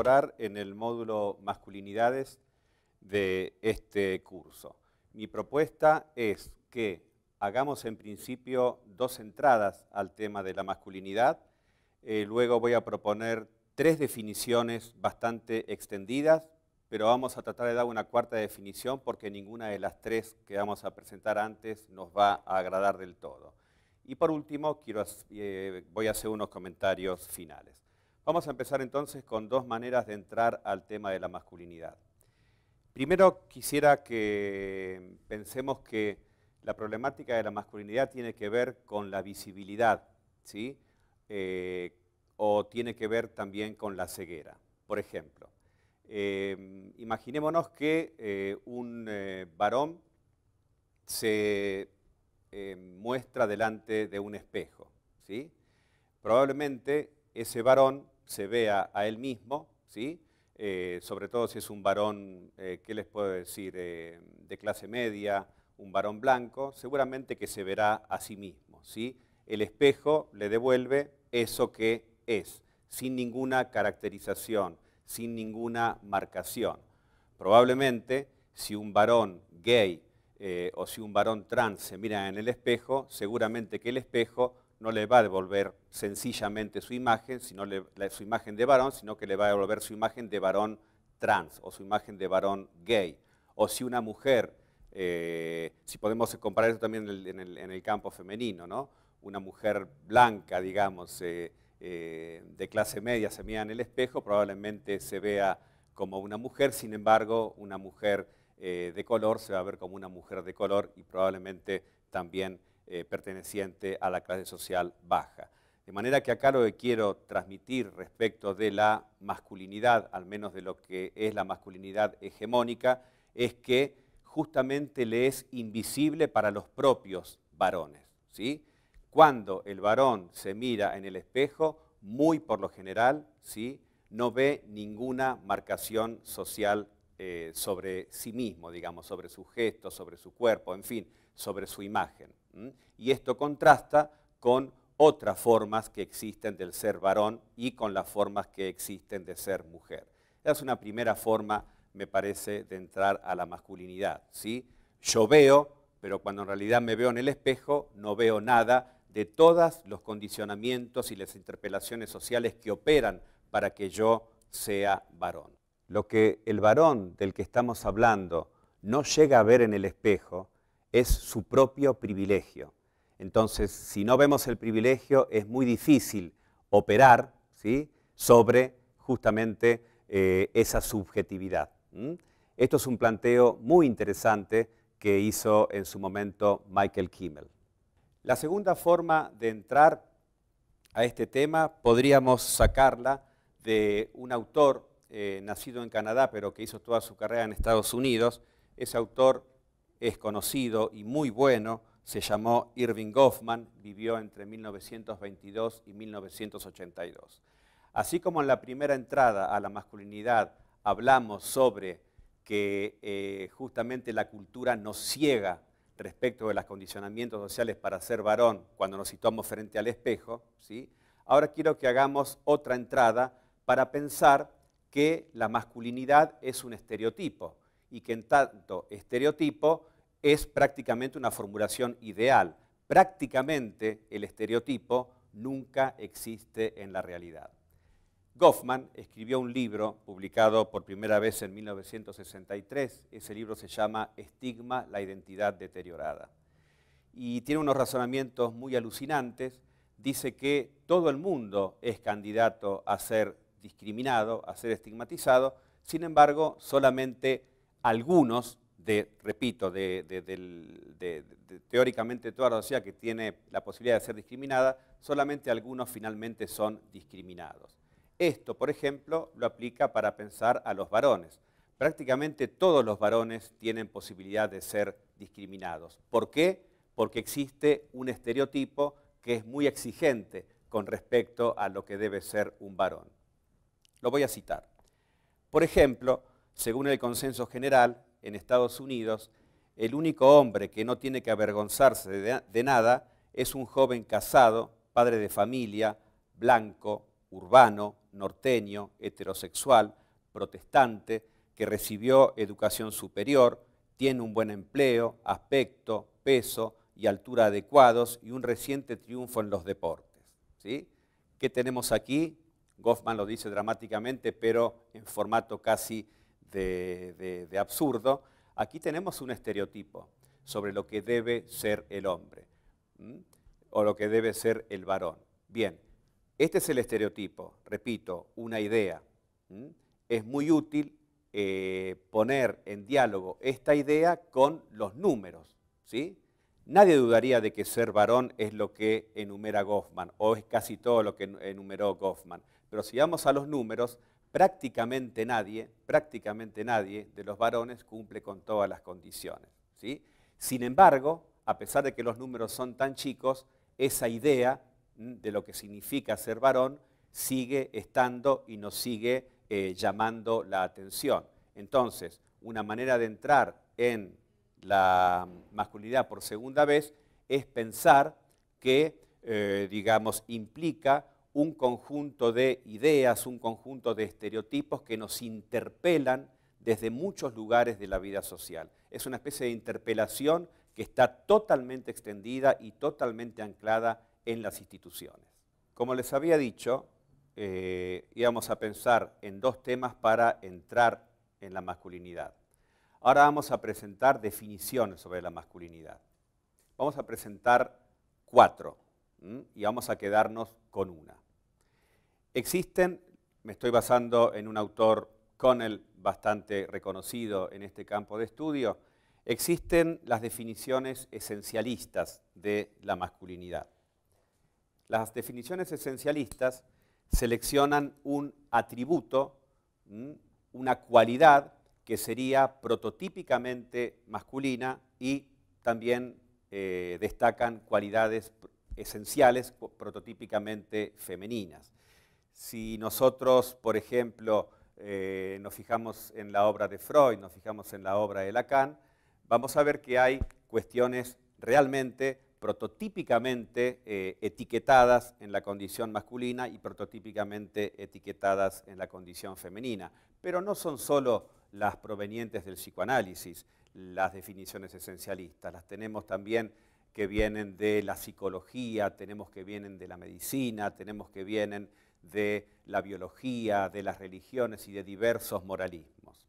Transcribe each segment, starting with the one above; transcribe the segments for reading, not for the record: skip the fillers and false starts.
colaborar en el módulo Masculinidades de este curso. Mi propuesta es que hagamos en principio 2 entradas al tema de la masculinidad. Luego voy a proponer 3 definiciones bastante extendidas, pero vamos a tratar de dar una 4ª definición porque ninguna de las 3 que vamos a presentar antes nos va a agradar del todo. Y por último, voy a hacer unos comentarios finales. Vamos a empezar entonces con 2 maneras de entrar al tema de la masculinidad. Primero, quisiera que pensemos que la problemática de la masculinidad tiene que ver con la visibilidad, ¿sí? O tiene que ver también con la ceguera. Por ejemplo, imaginémonos que un varón se muestra delante de un espejo, ¿sí? Probablemente ese varón se vea a él mismo, ¿sí? Sobre todo si es un varón, ¿qué les puedo decir?, de clase media, un varón blanco, seguramente que se verá a sí mismo, ¿sí? El espejo le devuelve eso que es, sin ninguna caracterización, sin ninguna marcación. Probablemente, si un varón gay o si un varón trans se mira en el espejo, seguramente que el espejo no le va a devolver sencillamente su imagen, su imagen de varón, sino que le va a devolver su imagen de varón trans o su imagen de varón gay. O si una mujer, si podemos comparar eso también en el campo femenino, ¿no? Una mujer blanca, digamos, de clase media se mira en el espejo, probablemente se vea como una mujer, sin embargo, una mujer de color se va a ver como una mujer de color y probablemente también perteneciente a la clase social baja. De manera que acá lo que quiero transmitir respecto de la masculinidad, al menos de lo que es la masculinidad hegemónica, es que justamente le es invisible para los propios varones, ¿sí? Cuando el varón se mira en el espejo, muy por lo general, ¿sí?, no ve ninguna marcación social sobre sí mismo, digamos, sobre sus gestos, sobre su cuerpo, en fin, sobre su imagen. Y esto contrasta con otras formas que existen del ser varón y con las formas que existen de ser mujer. Esa es una primera forma, me parece, de entrar a la masculinidad, ¿sí? Yo veo, pero cuando en realidad me veo en el espejo, no veo nada de todos los condicionamientos y las interpelaciones sociales que operan para que yo sea varón. Lo que el varón del que estamos hablando no llega a ver en el espejo es su propio privilegio. Entonces, si no vemos el privilegio, es muy difícil operar, ¿sí?, sobre justamente esa subjetividad. Esto es un planteo muy interesante que hizo en su momento Michael Kimmel. La segunda forma de entrar a este tema podríamos sacarla de un autor nacido en Canadá, pero que hizo toda su carrera en Estados Unidos. Ese autor es conocido y muy bueno, se llamó Erving Goffman, vivió entre 1922 y 1982. Así como en la primera entrada a la masculinidad hablamos sobre que justamente la cultura nos ciega respecto de los condicionamientos sociales para ser varón cuando nos situamos frente al espejo, ¿sí? Ahora quiero que hagamos otra entrada para pensar que la masculinidad es un estereotipo y que en tanto estereotipo es prácticamente una formulación ideal. Prácticamente el estereotipo nunca existe en la realidad. Goffman escribió un libro publicado por primera vez en 1963. Ese libro se llama Estigma, la identidad deteriorada. Y tiene unos razonamientos muy alucinantes. Dice que todo el mundo es candidato a ser discriminado, a ser estigmatizado. Sin embargo, solamente algunos, teóricamente toda la sociedad que tiene la posibilidad de ser discriminada, solamente algunos finalmente son discriminados. Esto, por ejemplo, lo aplica para pensar a los varones. Prácticamente todos los varones tienen posibilidad de ser discriminados. ¿Por qué? Porque existe un estereotipo que es muy exigente con respecto a lo que debe ser un varón. Lo voy a citar. Por ejemplo, según el consenso general, en Estados Unidos, el único hombre que no tiene que avergonzarse de nada es un joven casado, padre de familia, blanco, urbano, norteño, heterosexual, protestante, que recibió educación superior, tiene un buen empleo, aspecto, peso y altura adecuados y un reciente triunfo en los deportes. ¿Sí? ¿Qué tenemos aquí? Goffman lo dice dramáticamente, pero en formato casi de absurdo. Aquí tenemos un estereotipo sobre lo que debe ser el hombre, o lo que debe ser el varón. Bien, este es el estereotipo, repito, una idea. Es muy útil poner en diálogo esta idea con los números, ¿sí? Nadie dudaría de que ser varón es lo que enumera Goffman, o es casi todo lo que enumeró Goffman. Pero si vamos a los números, prácticamente nadie de los varones cumple con todas las condiciones, ¿sí? Sin embargo, a pesar de que los números son tan chicos, esa idea de lo que significa ser varón sigue estando y nos sigue llamando la atención. Entonces, una manera de entrar en la masculinidad por segunda vez es pensar que, digamos, implica un conjunto de ideas, un conjunto de estereotipos que nos interpelan desde muchos lugares de la vida social. Es una especie de interpelación que está totalmente extendida y totalmente anclada en las instituciones. Como les había dicho, íbamos a pensar en dos temas para entrar en la masculinidad. Ahora vamos a presentar definiciones sobre la masculinidad. Vamos a presentar 4 y vamos a quedarnos con una. Existen, me estoy basando en un autor, Connell, bastante reconocido en este campo de estudio, existen las definiciones esencialistas de la masculinidad. Las definiciones esencialistas seleccionan un atributo, una cualidad que sería prototípicamente masculina y también destacan cualidades esenciales prototípicamente femeninas. Si nosotros, por ejemplo, nos fijamos en la obra de Freud, nos fijamos en la obra de Lacan, vamos a ver que hay cuestiones realmente prototípicamente etiquetadas en la condición masculina y prototípicamente etiquetadas en la condición femenina. Pero no son solo las provenientes del psicoanálisis, las definiciones esencialistas, las tenemos también que vienen de la psicología, tenemos que vienen de la medicina, tenemos que vienen de la biología, de las religiones y de diversos moralismos.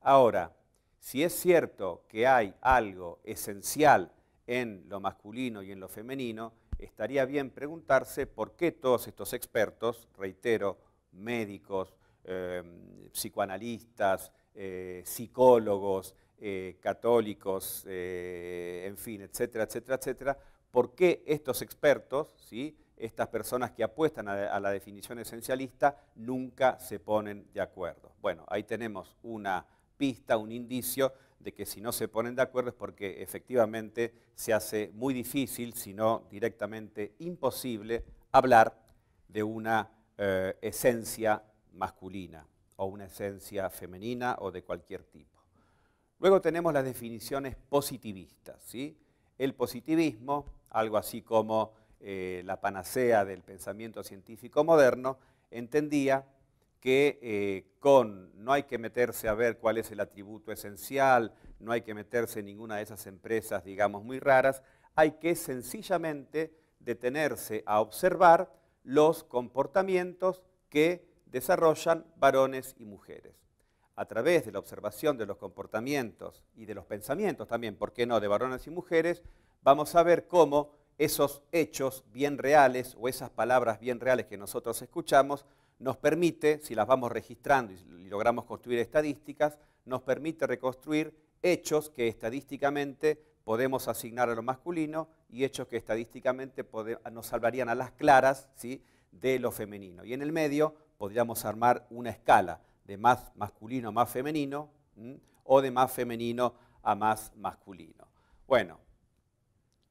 Ahora, si es cierto que hay algo esencial en lo masculino y en lo femenino, estaría bien preguntarse por qué todos estos expertos, reitero, médicos, psicoanalistas, psicólogos, católicos, en fin, etcétera, etcétera, etcétera, por qué estos expertos, ¿sí?, estas personas que apuestan a la definición esencialista, nunca se ponen de acuerdo. Bueno, ahí tenemos una pista, un indicio de que si no se ponen de acuerdo es porque efectivamente se hace muy difícil, si no directamente imposible, hablar de una esencia masculina o una esencia femenina o de cualquier tipo. Luego tenemos las definiciones positivistas, ¿sí? El positivismo, algo así como la panacea del pensamiento científico moderno, entendía que no hay que meterse a ver cuál es el atributo esencial, no hay que meterse en ninguna de esas empresas, digamos, muy raras, hay que sencillamente detenerse a observar los comportamientos que desarrollan varones y mujeres. A través de la observación de los comportamientos y de los pensamientos también, ¿por qué no?, de varones y mujeres, vamos a ver cómo esos hechos bien reales o esas palabras bien reales que nosotros escuchamos nos permite, si las vamos registrando y logramos construir estadísticas, nos permite reconstruir hechos que estadísticamente podemos asignar a lo masculino y hechos que estadísticamente nos salvarían a las claras, ¿sí?, de lo femenino. Y en el medio podríamos armar una escala de más masculino a más femenino, o de más femenino a más masculino. Bueno,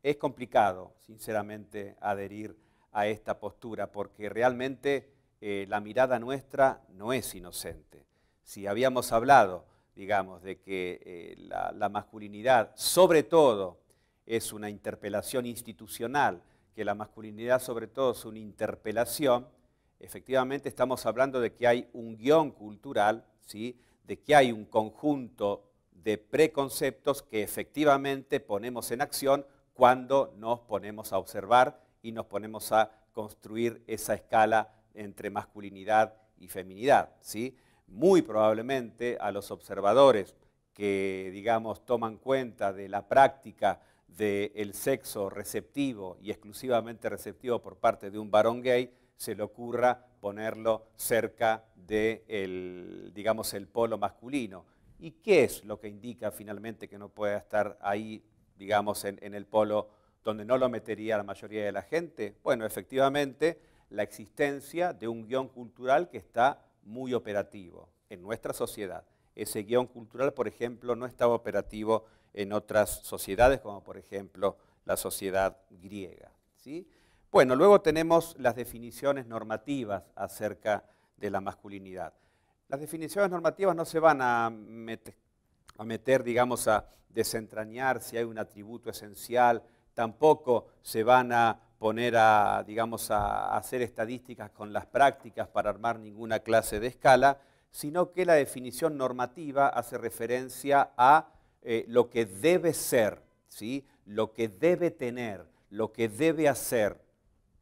es complicado, sinceramente, adherir a esta postura, porque realmente la mirada nuestra no es inocente. Si habíamos hablado, digamos, de que la masculinidad, sobre todo, es una interpelación institucional, que la masculinidad, sobre todo, es una interpelación, Efectivamente estamos hablando de que hay un guión cultural, ¿sí? De que hay un conjunto de preconceptos que efectivamente ponemos en acción cuando nos ponemos a observar y nos ponemos a construir esa escala entre masculinidad y feminidad, ¿sí? Muy probablemente a los observadores que, digamos, toman cuenta de la práctica del sexo receptivo y exclusivamente receptivo por parte de un varón gay, se le ocurra ponerlo cerca del, digamos, el polo masculino. ¿Y qué es lo que indica finalmente que no pueda estar ahí, digamos, en el polo donde no lo metería la mayoría de la gente? Bueno, efectivamente, la existencia de un guión cultural que está muy operativo en nuestra sociedad. Ese guión cultural, por ejemplo, no estaba operativo en otras sociedades, como por ejemplo la sociedad griega, ¿sí? Bueno, luego tenemos las definiciones normativas acerca de la masculinidad. Las definiciones normativas no se van a meter, digamos, a desentrañar si hay un atributo esencial, tampoco se van a poner a, digamos, a hacer estadísticas con las prácticas para armar ninguna clase de escala, sino que la definición normativa hace referencia a lo que debe ser, ¿sí? Lo que debe tener, lo que debe hacer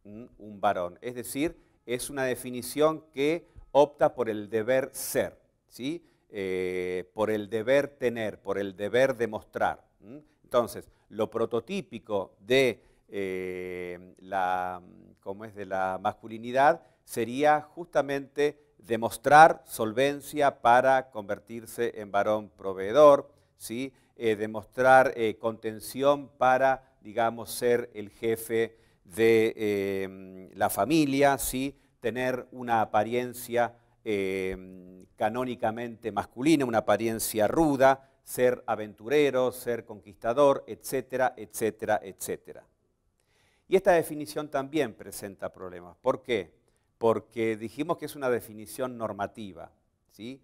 un varón. Es decir, es una definición que opta por el deber ser, ¿sí? Por el deber tener, por el deber demostrar. Entonces, lo prototípico de de la masculinidad sería justamente demostrar solvencia para convertirse en varón proveedor, ¿sí? Demostrar contención para, digamos, ser el jefe de la familia, ¿sí? Tener una apariencia canónicamente masculina, una apariencia ruda, ser aventurero, ser conquistador, etcétera, etcétera, etcétera. Y esta definición también presenta problemas. ¿Por qué? Porque dijimos que es una definición normativa, ¿sí?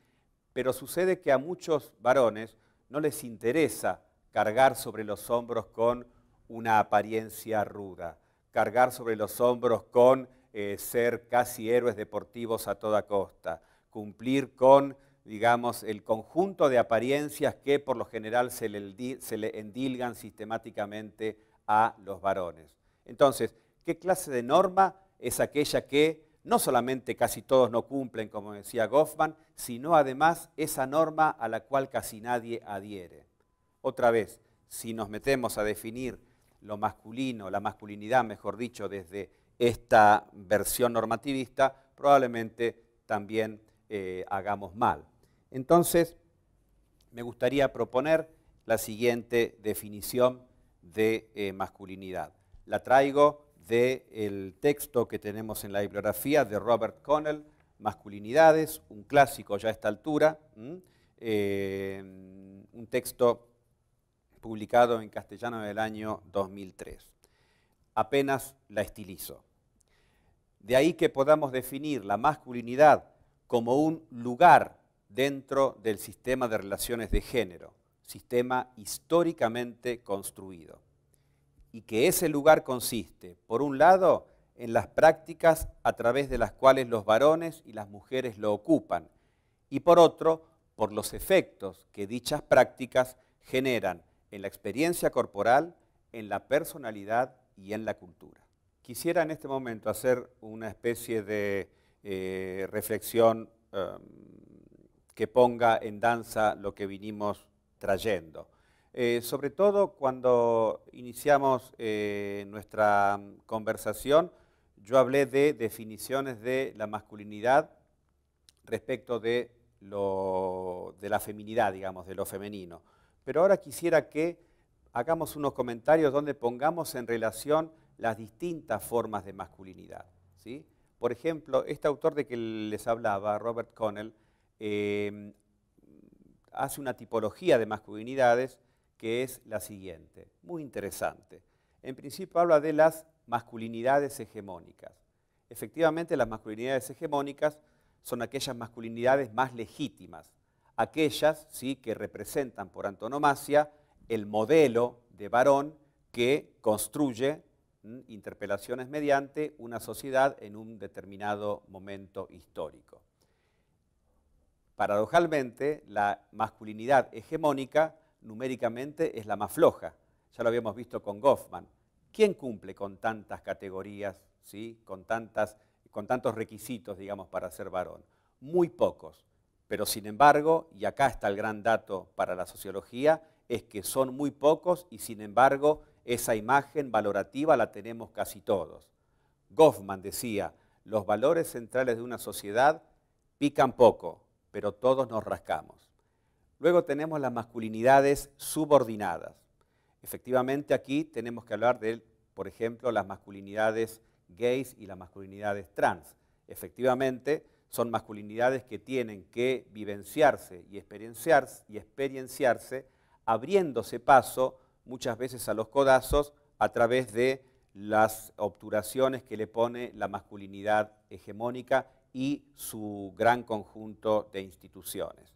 Pero sucede que a muchos varones no les interesa cargar sobre los hombros con una apariencia ruda, cargar sobre los hombros con ser casi héroes deportivos a toda costa, cumplir con, digamos, el conjunto de apariencias que por lo general se le endilgan sistemáticamente a los varones. Entonces, ¿qué clase de norma es aquella que no solamente casi todos no cumplen, como decía Goffman, sino además esa norma a la cual casi nadie adhiere? Otra vez, si nos metemos a definir lo masculino, la masculinidad, mejor dicho, desde esta versión normativista, probablemente también hagamos mal. Entonces, me gustaría proponer la siguiente definición de masculinidad. La traigo del texto que tenemos en la bibliografía de Robert Connell, Masculinidades, un clásico ya a esta altura, un texto publicado en castellano en el año 2003. Apenas la estilizo. De ahí que podamos definir la masculinidad como un lugar dentro del sistema de relaciones de género, sistema históricamente construido. Y que ese lugar consiste, por un lado, en las prácticas a través de las cuales los varones y las mujeres lo ocupan, y por otro, por los efectos que dichas prácticas generan en la experiencia corporal, en la personalidad y en la cultura. Quisiera en este momento hacer una especie de reflexión que ponga en danza lo que vinimos trayendo. Sobre todo cuando iniciamos nuestra conversación, yo hablé de definiciones de la masculinidad respecto de la feminidad, digamos, de lo femenino. Pero ahora quisiera que hagamos unos comentarios donde pongamos en relación las distintas formas de masculinidad, ¿sí? Por ejemplo, este autor de que les hablaba, Robert Connell, hace una tipología de masculinidades que es la siguiente, muy interesante. En principio habla de las masculinidades hegemónicas. Efectivamente, las masculinidades hegemónicas son aquellas masculinidades más legítimas, aquellas, ¿sí?, que representan por antonomasia el modelo de varón que construye interpelaciones mediante una sociedad en un determinado momento histórico. Paradojalmente, la masculinidad hegemónica numéricamente es la más floja. Ya lo habíamos visto con Goffman. ¿Quién cumple con tantas categorías, ¿sí? con tantos requisitos, digamos, para ser varón? Muy pocos. Pero sin embargo, y acá está el gran dato para la sociología, es que son muy pocos y sin embargo esa imagen valorativa la tenemos casi todos. Goffman decía, los valores centrales de una sociedad pican poco, pero todos nos rascamos. Luego tenemos las masculinidades subordinadas. Efectivamente aquí tenemos que hablar de, por ejemplo, las masculinidades gays y las masculinidades trans. Efectivamente son masculinidades que tienen que vivenciarse y experienciarse abriéndose paso muchas veces a los codazos a través de las obturaciones que le pone la masculinidad hegemónica y su gran conjunto de instituciones.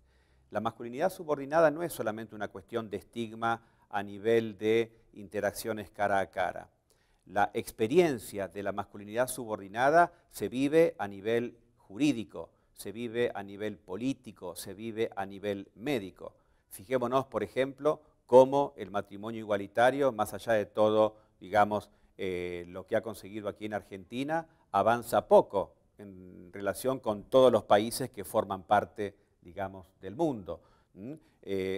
La masculinidad subordinada no es solamente una cuestión de estigma a nivel de interacciones cara a cara. La experiencia de la masculinidad subordinada se vive a nivel jurídico, se vive a nivel político, se vive a nivel médico. Fijémonos, por ejemplo, cómo el matrimonio igualitario, más allá de todo, digamos, lo que ha conseguido aquí en Argentina, avanza poco en relación con todos los países que forman parte, digamos, del mundo.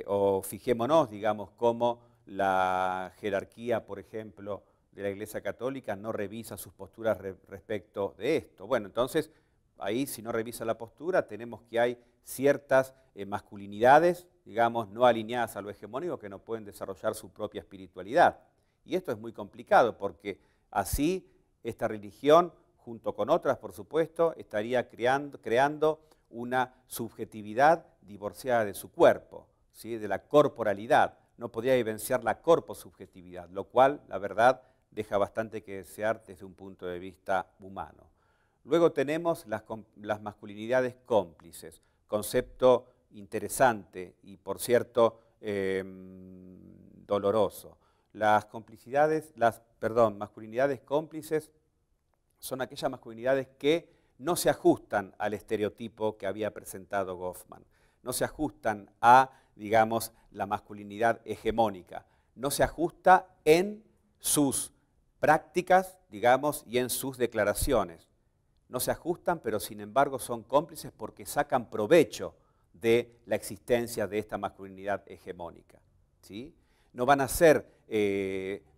O fijémonos, digamos, cómo la jerarquía, por ejemplo, de la Iglesia Católica no revisa sus posturas respecto de esto. Bueno, entonces, ahí si no revisa la postura, tenemos que hay ciertas masculinidades, digamos, no alineadas a lo hegemónico, que no pueden desarrollar su propia espiritualidad. Y esto es muy complicado, porque así esta religión, junto con otras, por supuesto, estaría creando una subjetividad divorciada de su cuerpo, ¿sí? De la corporalidad. No podría vivenciar la corposubjetividad, lo cual, la verdad, deja bastante que desear desde un punto de vista humano. Luego tenemos las masculinidades cómplices, concepto interesante y, por cierto, doloroso. Las masculinidades cómplices son aquellas masculinidades que no se ajustan al estereotipo que había presentado Goffman, no se ajustan a, digamos, la masculinidad hegemónica, no se ajusta en sus prácticas, digamos, y en sus declaraciones. No se ajustan, pero sin embargo son cómplices porque sacan provecho de la existencia de esta masculinidad hegemónica, ¿sí? No van a ser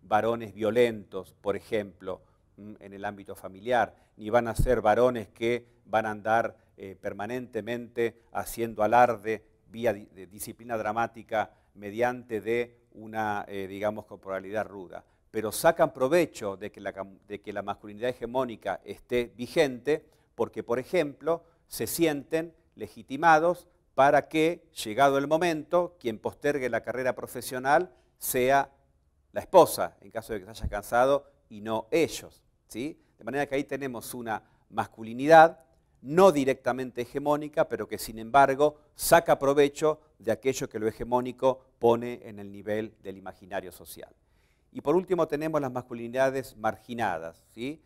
varones violentos, por ejemplo, en el ámbito familiar, ni van a ser varones que van a andar permanentemente haciendo alarde vía de disciplina dramática mediante de una, digamos, corporalidad ruda. Pero sacan provecho de que la masculinidad hegemónica esté vigente porque, por ejemplo, se sienten legitimados para que, llegado el momento, quien postergue la carrera profesional sea la esposa, en caso de que se haya cansado, y no ellos, ¿sí? De manera que ahí tenemos una masculinidad no directamente hegemónica, pero que sin embargo saca provecho de aquello que lo hegemónico pone en el nivel del imaginario social. Y por último tenemos las masculinidades marginadas, ¿sí?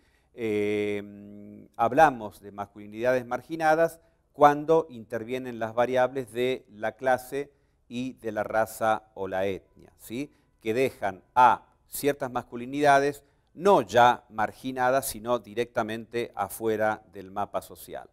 Hablamos de masculinidades marginadas cuando intervienen las variables de la clase y de la raza o la etnia, ¿sí? Que dejan a ciertas masculinidades no ya marginadas, sino directamente afuera del mapa social.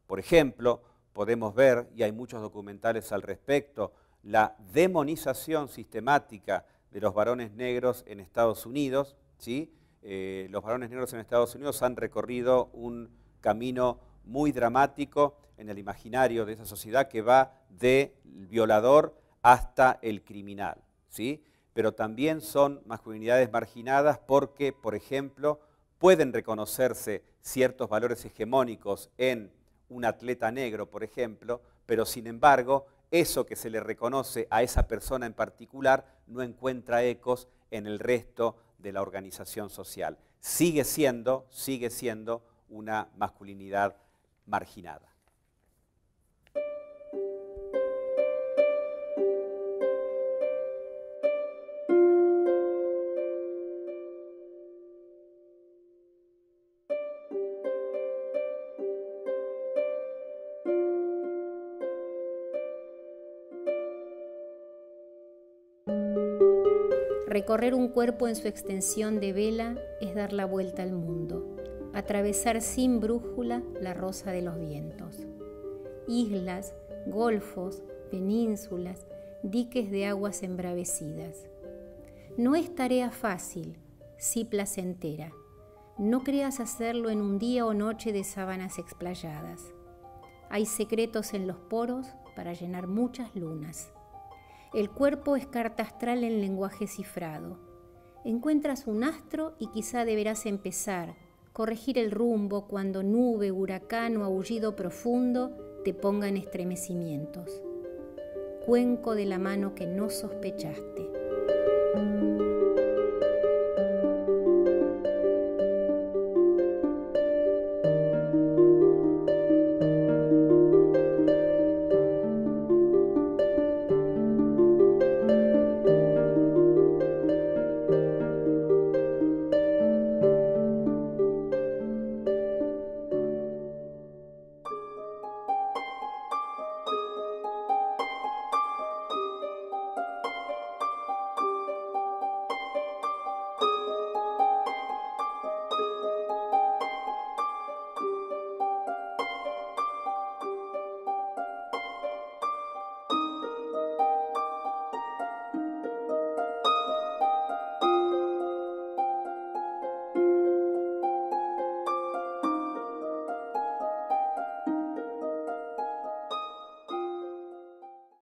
Por ejemplo, podemos ver, y hay muchos documentales al respecto, la demonización sistemática de los varones negros en Estados Unidos, ¿sí? Los varones negros en Estados Unidos han recorrido un camino muy dramático en el imaginario de esa sociedad que va del violador hasta el criminal, ¿sí? Pero también son masculinidades marginadas porque, por ejemplo, pueden reconocerse ciertos valores hegemónicos en un atleta negro, por ejemplo, pero sin embargo, eso que se le reconoce a esa persona en particular no encuentra ecos en el resto de la organización social. Sigue siendo una masculinidad marginada. Recorrer un cuerpo en su extensión de vela es dar la vuelta al mundo, atravesar sin brújula la rosa de los vientos. Islas, golfos, penínsulas, diques de aguas embravecidas. No es tarea fácil, sí placentera. No creas hacerlo en un día o noche de sábanas explayadas. Hay secretos en los poros para llenar muchas lunas. El cuerpo es carta astral en lenguaje cifrado. Encuentras un astro y quizá deberás empezar, corregir el rumbo cuando nube, huracán o aullido profundo te pongan estremecimientos. Cuenco de la mano que no sospechaste.